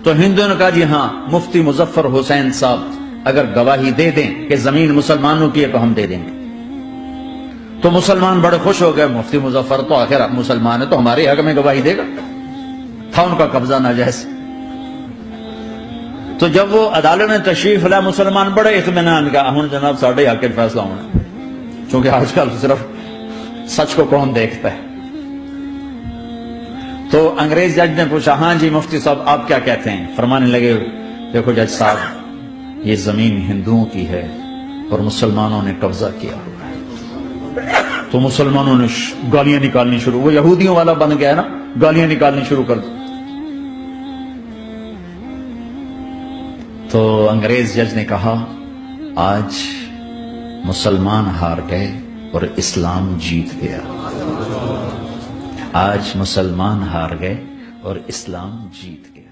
تو ہندوؤں نے کہا جی ہاں مفتی مظفر حسین صاحب اگر گواہی دے دیں کہ زمین مسلمانوں کی ہے تو ہم دے دیں گے. تو مسلمان بڑے خوش ہو گئے, مفتی مظفر تو آخر مسلمان ہے تو ہمارے حق میں گواہی دے گا. تھا ان کا قبضہ ناجائز. تو جب وہ عدالت میں تشریف لائے مسلمان بڑے اطمینان کا ہوں جناب ساڑھے حق فیصلہ ہونا, چونکہ آج کل صرف سچ کو کون دیکھتا ہے. تو انگریز جج نے پوچھا ہاں جی مفتی صاحب آپ کیا کہتے ہیں؟ فرمانے لگے دیکھو جج صاحب یہ زمین ہندوؤں کی ہے اور مسلمانوں نے قبضہ کیا ہوا ہے. تو مسلمانوں نے گالیاں نکالنی شروع, وہ یہودیوں والا بن گیا نا, گالیاں نکالنی شروع کر دی. تو انگریز جج نے کہا آج مسلمان ہار گئے اور اسلام جیت گیا. آج مسلمان ہار گئے اور اسلام جیت گیا.